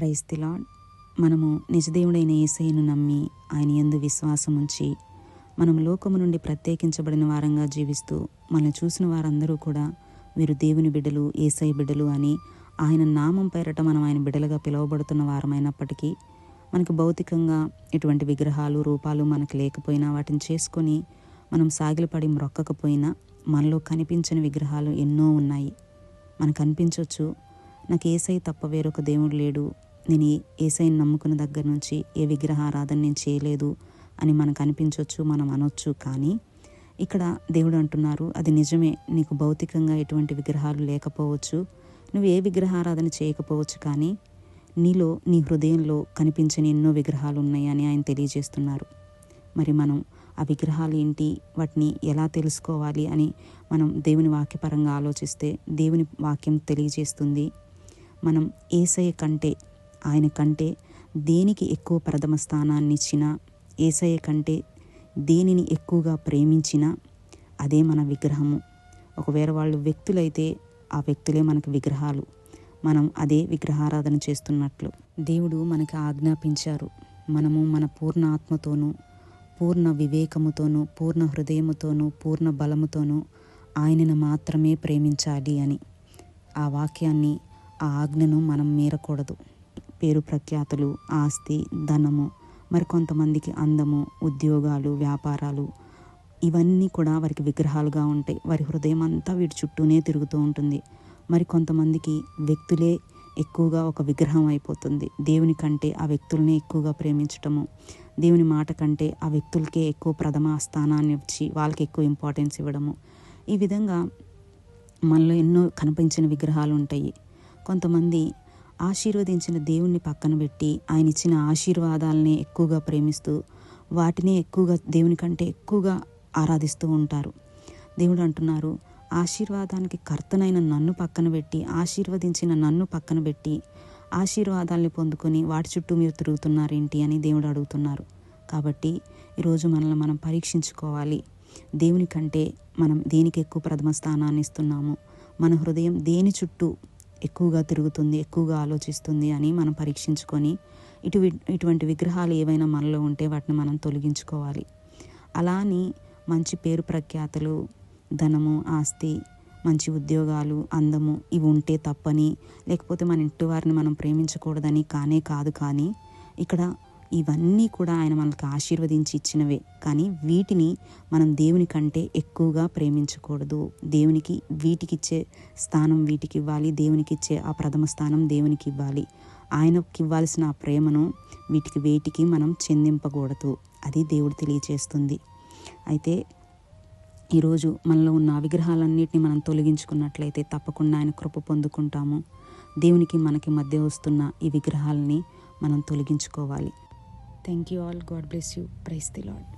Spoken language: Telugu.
Praise the lord. మనము నిజదేవుడైన యేసయ్యను నమ్మి ఆయన యందు విశ్వాసం ఉంచి మనం లోకము నుండి ప్రత్యేకించబడిన వారంగా జీవిస్తూ మనల్ని చూసిన వారందరూ కూడా వీరు దేవుని బిడ్డలు, యేసయ్య బిడ్డలు అని ఆయన నామం పేరట మనం ఆయన బిడ్డలుగా పిలువబడుతున్న వారమైనప్పటికీ మనకు భౌతికంగా ఎటువంటి విగ్రహాలు, రూపాలు మనకు లేకపోయినా వాటిని చేసుకొని మనం సాగిలపడి మ్రొక్కకపోయినా మనలో కనిపించని విగ్రహాలు ఎన్నో ఉన్నాయి. మనకు అనిపించవచ్చు, నాకు యేసయ్య తప్ప వేరొక దేవుడు లేడు, నేను యేసయ్యను నమ్ముకున్న దగ్గర నుంచి ఏ విగ్రహారాధన నేను చేయలేదు అని మనకు అనిపించవచ్చు, మనం అనొచ్చు. కానీ ఇక్కడ దేవుడు అంటున్నారు, అది నిజమే, నీకు భౌతికంగా ఎటువంటి విగ్రహాలు లేకపోవచ్చు, నువ్వు ఏ విగ్రహారాధన చేయకపోవచ్చు, కానీ నీలో, నీ హృదయంలో కనిపించని ఎన్నో విగ్రహాలు ఉన్నాయి అని ఆయన తెలియజేస్తున్నారు. మరి మనం ఆ విగ్రహాలు ఏంటి, వాటిని ఎలా తెలుసుకోవాలి అని మనం దేవుని వాక్యపరంగా ఆలోచిస్తే దేవుని వాక్యం తెలియజేస్తుంది, మనం యేసయ్య కంటే, ఆయన కంటే దేనికి ఎక్కువ ప్రథమ స్థానాన్ని ఇచ్చినా, యేసయ్య కంటే దేనిని ఎక్కువగా ప్రేమించినా అదే మన విగ్రహము. ఒకవేళ వాళ్ళు వ్యక్తులైతే ఆ వ్యక్తులే మనకు విగ్రహాలు, మనం అదే విగ్రహారాధన చేస్తున్నట్లు. దేవుడు మనకు ఆజ్ఞాపించారు, మనము మన పూర్ణ ఆత్మతోనూ, పూర్ణ వివేకముతోనూ, పూర్ణ హృదయముతోనూ, పూర్ణ బలముతోనూ ఆయనను మాత్రమే ప్రేమించాలి అని. ఆ వాక్యాన్ని, ఆ ఆజ్ఞను మనం మీరకూడదు. పేరు ప్రఖ్యాతులు, ఆస్తి, ధనము, మరి కొంతమందికి అందము, ఉద్యోగాలు, వ్యాపారాలు, ఇవన్నీ కూడా వారికి విగ్రహాలుగా ఉంటాయి. వారి హృదయం అంతా వీటి చుట్టూనే తిరుగుతూ ఉంటుంది. మరి కొంతమందికి వ్యక్తులే ఎక్కువగా ఒక విగ్రహం అయిపోతుంది. దేవుని కంటే ఆ వ్యక్తులనే ఎక్కువగా ప్రేమించటము, దేవుని మాట కంటే ఆ వ్యక్తులకే ఎక్కువ ప్రథమ స్థానాన్ని ఇచ్చి వాళ్ళకి ఎక్కువ ఇంపార్టెన్స్ ఇవ్వడము, ఈ విధంగా మనలో ఎన్నో కనిపించిన విగ్రహాలు ఉంటాయి. కొంతమంది ఆశీర్వదించిన దేవుణ్ణి పక్కన పెట్టి ఆయన ఇచ్చిన ఆశీర్వాదాలని ఎక్కువగా ప్రేమిస్తూ వాటిని ఎక్కువగా దేవుని కంటే ఎక్కువగా ఆరాధిస్తూ ఉంటారు. దేవుడు అంటున్నారు, ఆశీర్వాదానికి కర్తనైన నన్ను పక్కన పెట్టి, ఆశీర్వదించిన నన్ను పక్కన పెట్టి ఆశీర్వాదాలని పొందుకొని వాటి చుట్టూ మీరు తిరుగుతున్నారేంటి అని దేవుడు అడుగుతున్నారు. కాబట్టి ఈరోజు మనల్ని మనం పరీక్షించుకోవాలి. దేవుని కంటే మనం దేనికి ఎక్కువ ప్రథమ స్థానాన్ని ఇస్తున్నాము, మన హృదయం దేని చుట్టూ ఎక్కువగా తిరుగుతుంది, ఎక్కువగా ఆలోచిస్తుంది అని మనం పరీక్షించుకొని ఇటువంటి విగ్రహాలు ఏవైనా మనలో ఉంటే వాటిని మనం తొలగించుకోవాలి. అలా అని మంచి పేరు ప్రఖ్యాతలు, ధనము, ఆస్తి, మంచి ఉద్యోగాలు, అందము ఇవి ఉంటే తప్పని, లేకపోతే మన ఇంటి వారిని మనం ప్రేమించకూడదని కానే కాదు. కానీ ఇక్కడ ఇవన్నీ కూడా ఆయన మనకు ఆశీర్వదించి ఇచ్చినవే, కానీ వీటిని మనం దేవుని కంటే ఎక్కువగా ప్రేమించకూడదు. దేవునికి వీటికి ఇచ్చే స్థానం వీటికి ఇవ్వాలి, దేవునికి ఇచ్చే ఆ ప్రథమ స్థానం దేవునికి ఇవ్వాలి. ఆయనకి ఇవ్వాల్సిన ఆ ప్రేమను వేటికి మనం చెందింపకూడదు. అది దేవుడు తెలియచేస్తుంది. అయితే ఈరోజు మనలో ఉన్న విగ్రహాలన్నిటిని మనం తొలగించుకున్నట్లయితే తప్పకుండా ఆయన కృప పొందుకుంటాము. దేవునికి మనకి మధ్య వస్తున్న ఈ విగ్రహాలని మనం తొలగించుకోవాలి. Thank you all. God bless you. Praise the lord.